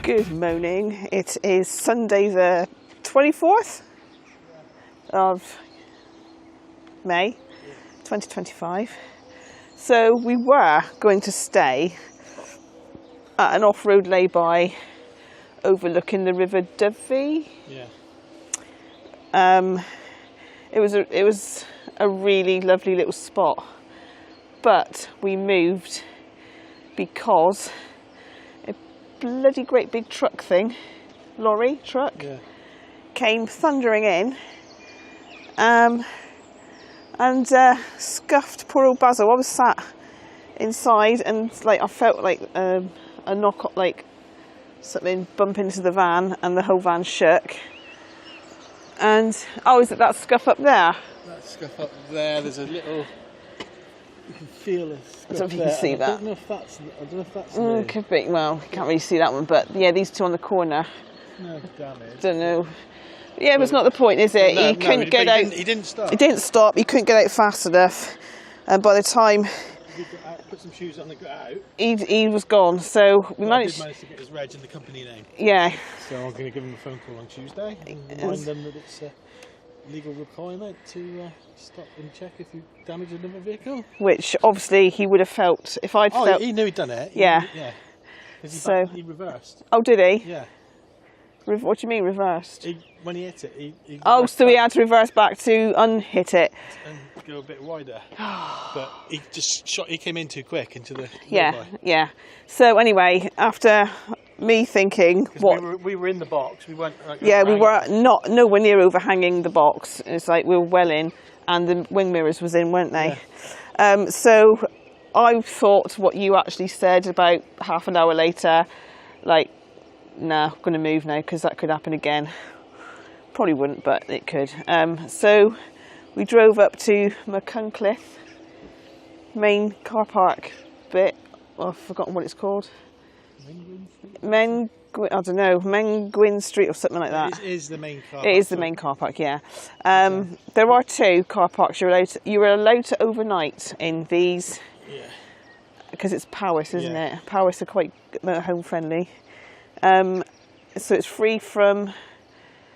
Good morning. It is Sunday the 24th of May 2025. So we were going to stay at an off-road lay-by overlooking the River Dyfi. Yeah. It was a really lovely little spot, but we moved because a bloody great big truck thing, lorry truck, came thundering in and scuffed poor old Basil. I was sat inside and I felt like a knock, like something bump into the van, and the whole van shook. And is it that scuff up there? That scuff up there, there's a little, you can feel a scuff. I don't know if you can see that. I don't know if that's me. Could be. Well, you can't really see that one, but yeah, these two on the corner. No damage. Don't know. Yeah, but it's not the point, is it? No, he couldn't get out. He didn't stop. He didn't stop. He couldn't get out fast enough, and by the time put some shoes on and got out, he was gone. So we managed. I did manage to get his reg and the company name. Yeah. So I'm going to give him a phone call on Tuesday and remind them that it's a legal requirement to stop and check if you damage another vehicle. Which obviously he would have felt if I'd felt. He knew he'd done it. Yeah. Yeah. He reversed. Oh, did he? Yeah. What do you mean reversed? When he hit it, he so he had to reverse back to unhit it and go a bit wider. But he just shot. He came in too quick into the yeah. So anyway, after me thinking what we were in the box, we weren't. We were nowhere near overhanging the box. It's like we were well in, and the wing mirrors was in, weren't they? Yeah. So I thought what you actually said about half an hour later, like. No, I'm going to move now because that could happen again. Probably wouldn't, but it could. So we drove up to NICON main car park bit. I've forgotten what it's called. Menguin Street or something like that. It is the main car park. It is the main car park, yeah. There are two car parks you were allowed to overnight in these. Yeah. Because it's Powys, isn't it? Powys are quite motorhome friendly. So it's free from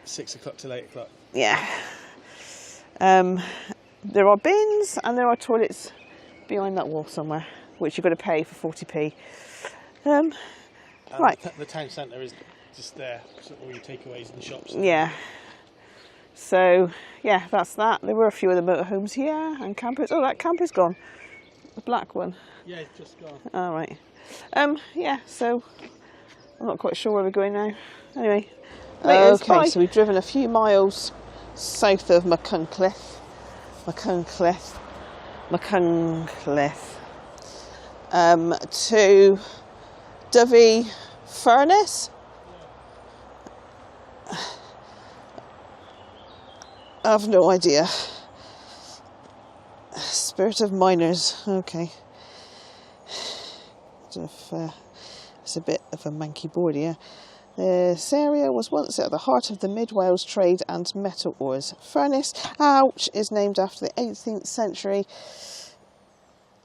6 o'clock till 8 o'clock. Yeah. There are bins and there are toilets behind that wall somewhere, which you've got to pay for 40p. Right. The town centre is just there, so all your takeaways and shops. Yeah. So yeah, that's that. There were a few of the motorhomes here and campers. Oh, that camper's gone. The black one. Yeah, it's just gone. All right. Yeah. So. I'm not quite sure where we're going now. Anyway. Okay, so we've driven a few miles south of NICON to Dyfi Furnace. I have no idea. Spirit of Miners. Okay. It's a bit of a manky board here. This area was once at the heart of the Mid-Wales trade and metal ores. Furnace, is named after the 18th century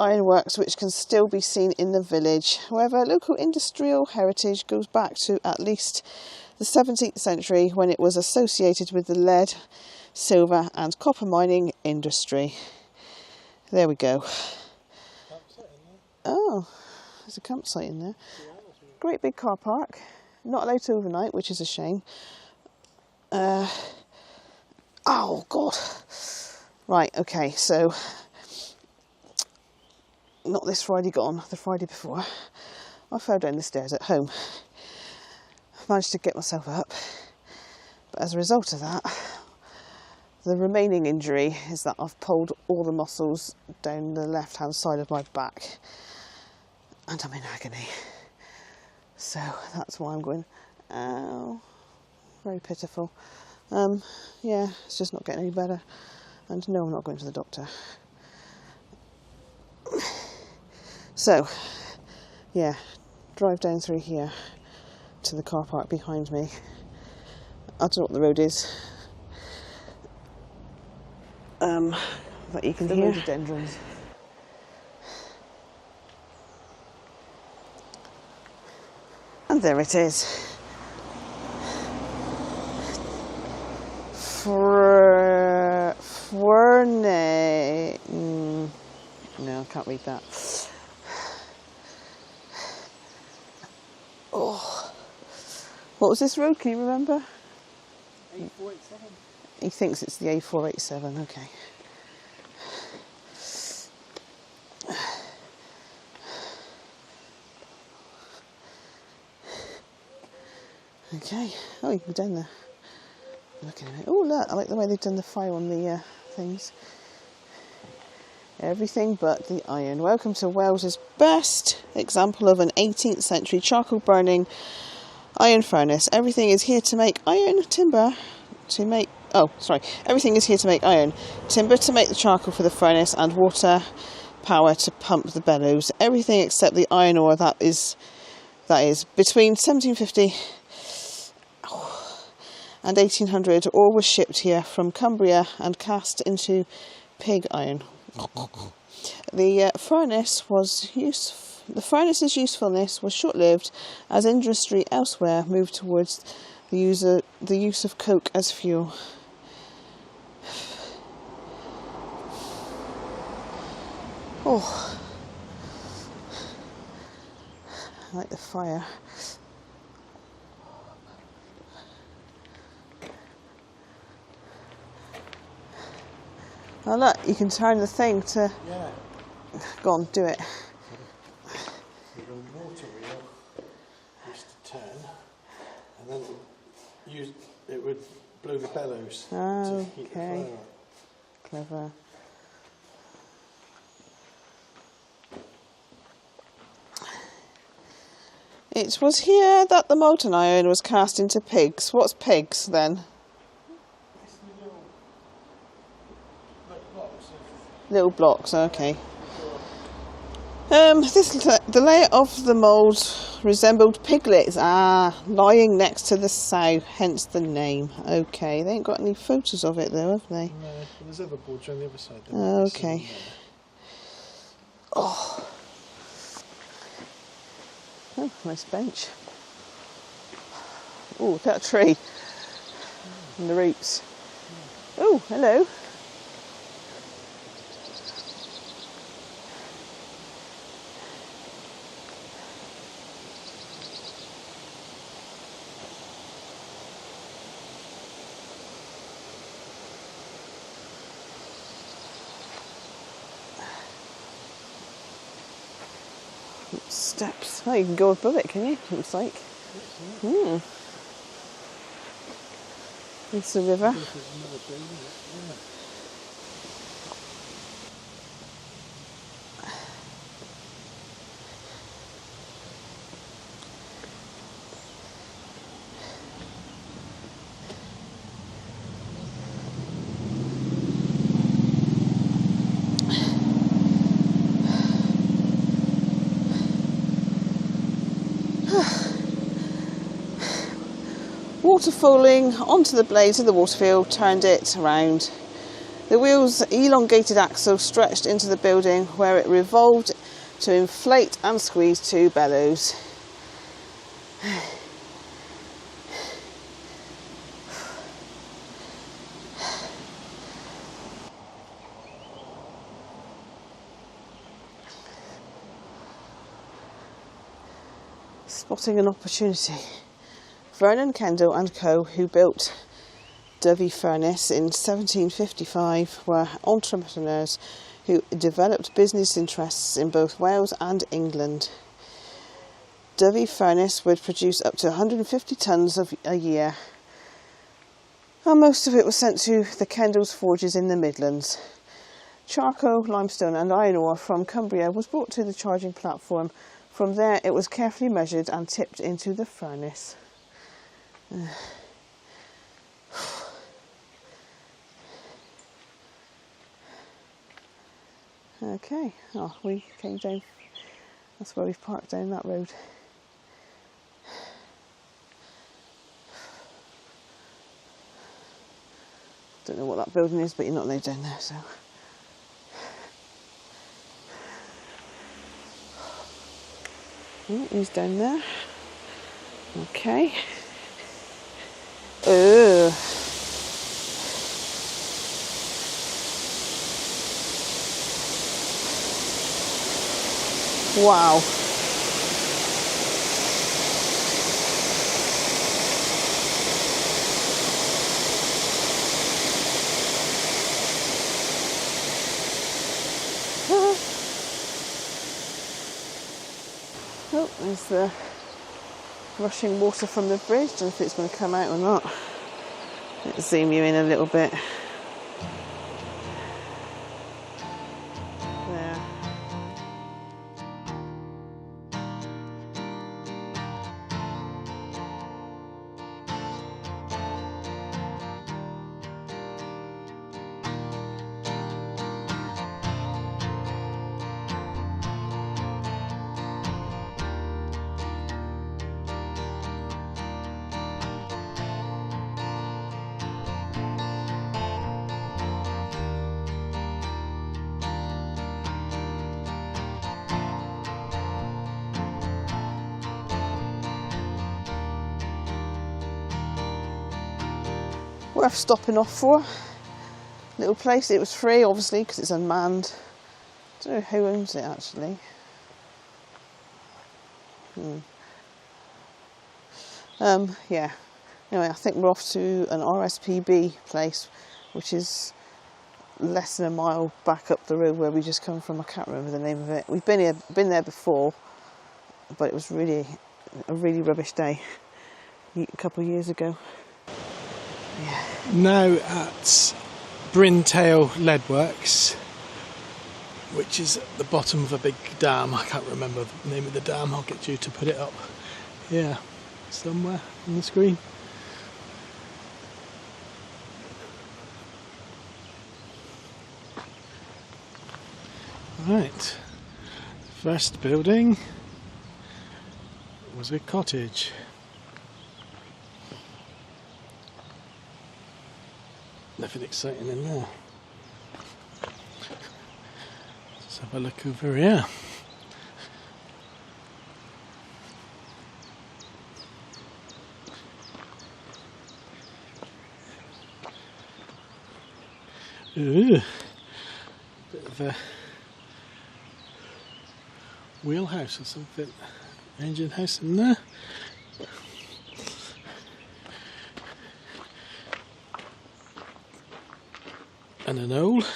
ironworks which can still be seen in the village. However, local industrial heritage goes back to at least the 17th century when it was associated with the lead, silver and copper mining industry. There we go. Oh, there's a campsite in there. Great big car park, not allowed to overnight, which is a shame. Oh God. Right, okay, so not this Friday gone, the Friday before. I fell down the stairs at home. Managed to get myself up, but as a result of that, the remaining injury is that I've pulled all the muscles down the left hand side of my back and I'm in agony. So that's why I'm going, ow, very pitiful. Yeah, it's just not getting any better. And no, I'm not going to the doctor. So, yeah, drive down through here to the car park behind me. I don't know what the road is. But you can hear rhododendrons. And there it is. No, I can't read that. Oh, what was this road? Can you remember? A487. He thinks it's the A487. Okay. Okay. Oh, you can go down there. Looking at it. Oh, look! I like the way they've done the fire on the things. Everything but the iron. Welcome to Wales's best example of an 18th century charcoal burning iron furnace. Everything is here to make iron, timber to make. Oh, sorry. Everything is here to make iron, timber to make the charcoal for the furnace, and water power to pump the bellows. Everything except the iron ore that is between 1750 and 1800. Ore was shipped here from Cumbria and cast into pig iron. The furnace's usefulness was short-lived, as industry elsewhere moved towards the use of coke as fuel. Oh, I like the fire. Oh look, you can turn the thing to... Yeah. Go on, do it. The water wheel used to turn, and then it would blow the bellows to heat the fire up. Clever. It was here that the molten iron was cast into pigs. What's pigs then? It's blocks of... Little blocks, okay. The layout of the mould resembled piglets, lying next to the sow, hence the name. Okay, they ain't got any photos of it though, have they? No, but there's other boards on the other side. Okay. Oh, nice bench. Oh, look at that tree and the roots. Oh, hello. Steps. Oh, you can go above it, can you? Looks like. It's the river. Water falling onto the blades of the waterfield turned it around. The wheel's elongated axle stretched into the building, where it revolved to inflate and squeeze two bellows. Spotting an opportunity. Vernon Kendall and Co., who built Dyfi furnace in 1755, were entrepreneurs who developed business interests in both Wales and England. Dyfi furnace would produce up to 150 tonnes a year, and most of it was sent to the Kendall's forges in the Midlands. Charcoal, limestone and iron ore from Cumbria was brought to the charging platform. From there it was carefully measured and tipped into the furnace. Okay, oh, we came down, that's where we've parked down that road. Don't know what that building is, but you're not allowed down there, so. Oh, he's down there. Okay. Wow. Oh, there's the rushing water from the bridge. Don't know if it's going to come out or not. Let's zoom you in a little bit. There. Worth stopping off for. Little place. It was free, obviously, because it's unmanned. I don't know who owns it actually. Yeah. Anyway, I think we're off to an RSPB place, which is less than a mile back up the road where we just come from. I can't remember the name of it. We've been there before, but it was really a really rubbish day a couple of years ago. Yeah. Now at Bryn Leadworks, which is at the bottom of a big dam. I can't remember the name of the dam. I'll get you to put it up here somewhere on the screen. Right, first building was a cottage. Nothing exciting in there. Let's have a look over here. Ooh, bit of a wheelhouse or something. Engine house in there. And an owl. Did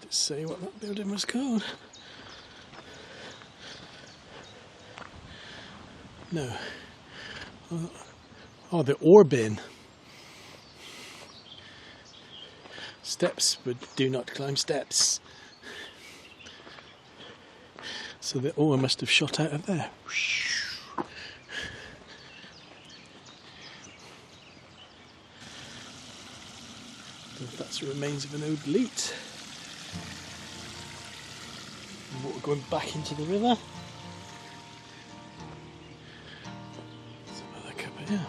it say what that building was called? No. Oh, the ore bin. Steps, but do not climb steps. So the ore must have shot out of there. That's the remains of an old leat. Water going back into the river. Let's have a look up here.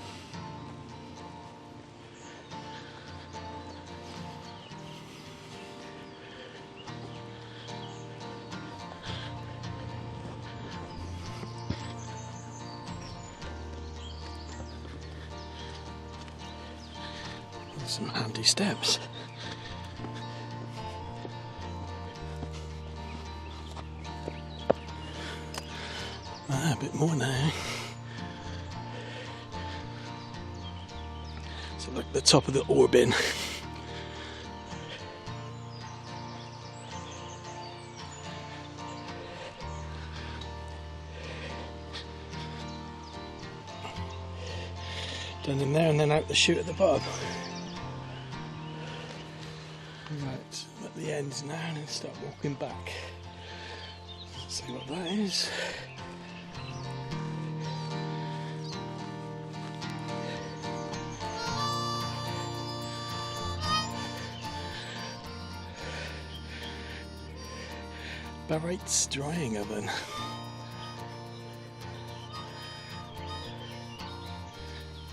Some handy steps. A bit more now. So like the top of the ore bin. Down in there and then out the chute at the bottom. Right, I'm at the ends now and then start walking back. Let's see what that is. Barrett's drying oven.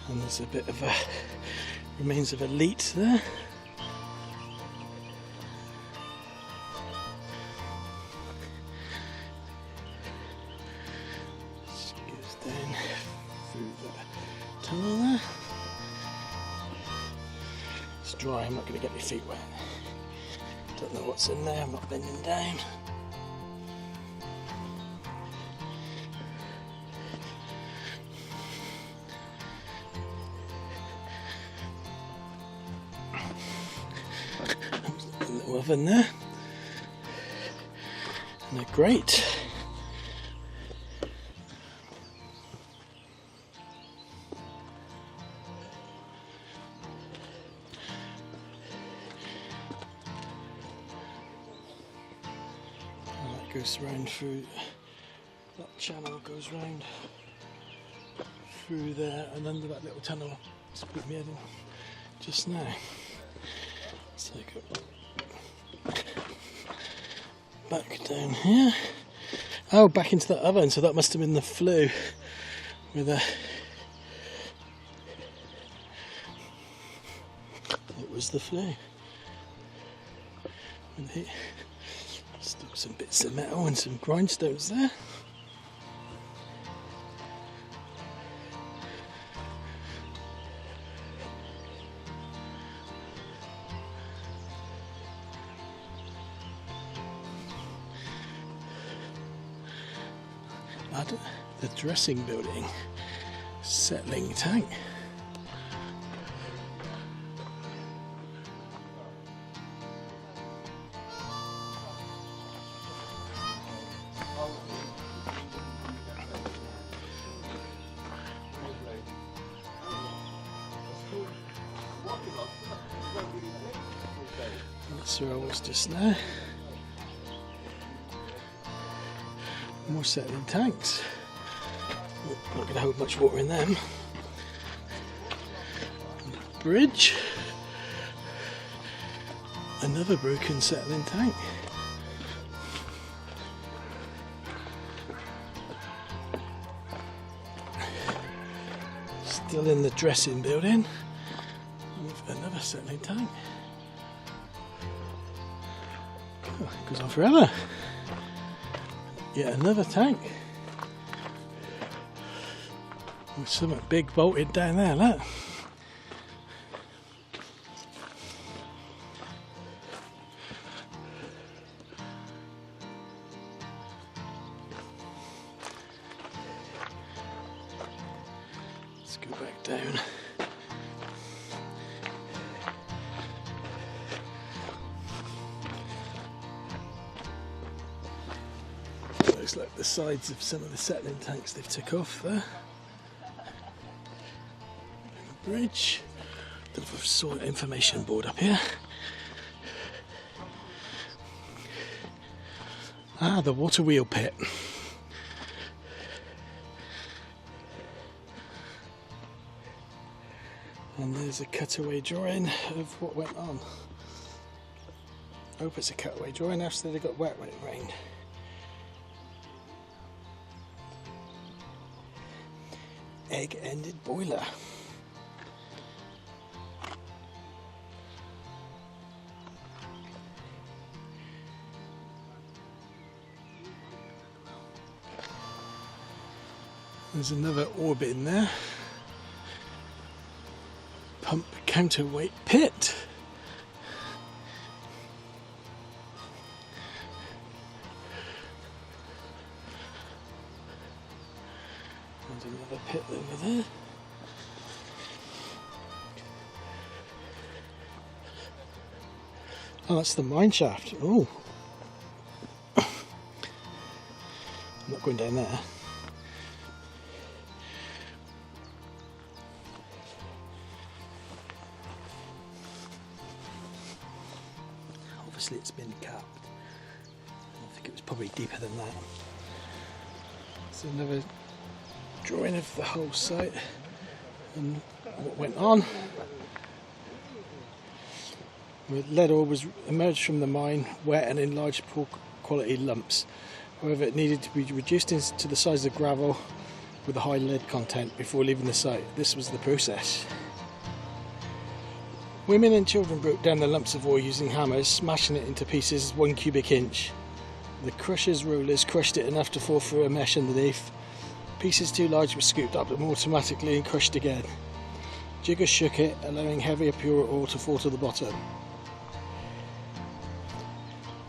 And there's a bit of a remains of a leat there. Just goes down through the tunnel there. It's dry, I'm not going to get my feet wet. Don't know what's in there, I'm not bending down. A little oven there. And a grate. Goes round through that channel, goes round through there and under that little tunnel. Just put me head in just now. So go back down here. Oh, back into the oven. So that must have been the flue with a. It was the flue. And he. Still some bits of metal and some grindstones there. Add the dressing building, settling tank. That's where I was just now. More settling tanks. Not going to hold much water in them. Bridge. Another broken settling tank. Still in the dressing building. With another settling tank. Oh, it goes on forever. Yet another tank. There's something big bolted down there, look. Let's go back down. Looks like the sides of some of the settling tanks they've took off there. Bridge. Don't know if I saw an information board up here. Ah, the water wheel pit. And there's a cutaway drawing of what went on. I hope it's a cutaway drawing after they got wet when it rained. Egg-ended boiler. There's another orbit in there. Pump counterweight pit. There's another pit over there. Oh, that's the mine shaft. Oh. I'm not going down there. Obviously it's been capped. I think it was probably deeper than that. It's another drawing of the whole site and what went on. Lead ore was emerged from the mine wet and in large poor quality lumps. However, it needed to be reduced to the size of gravel with a high lead content before leaving the site. This was the process. Women and children broke down the lumps of ore using hammers, smashing it into pieces 1 cubic inch. The crusher's rollers crushed it enough to fall through a mesh underneath. Pieces too large were scooped up automatically and crushed again. Jiggers shook it, allowing heavier, purer ore to fall to the bottom.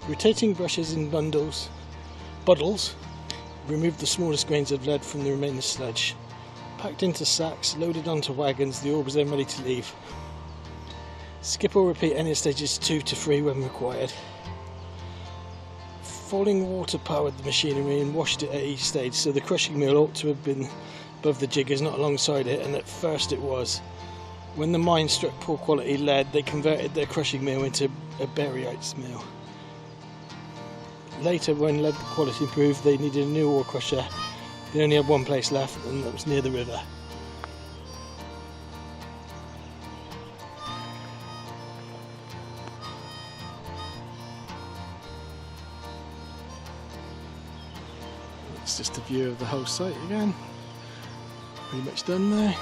Rotating brushes in bottles, removed the smallest grains of lead from the remaining sludge. Packed into sacks, loaded onto wagons, the ore was then ready to leave. Skip or repeat any stages 2 to 3 when required. Falling water powered the machinery and washed it at each stage, so the crushing mill ought to have been above the jiggers, not alongside it, and at first it was. When the mine struck poor quality lead, they converted their crushing mill into a Berryites mill. Later, when lead quality improved, they needed a new ore crusher. They only had one place left, and that was near the river. It's just a view of the whole site again. Pretty much done there.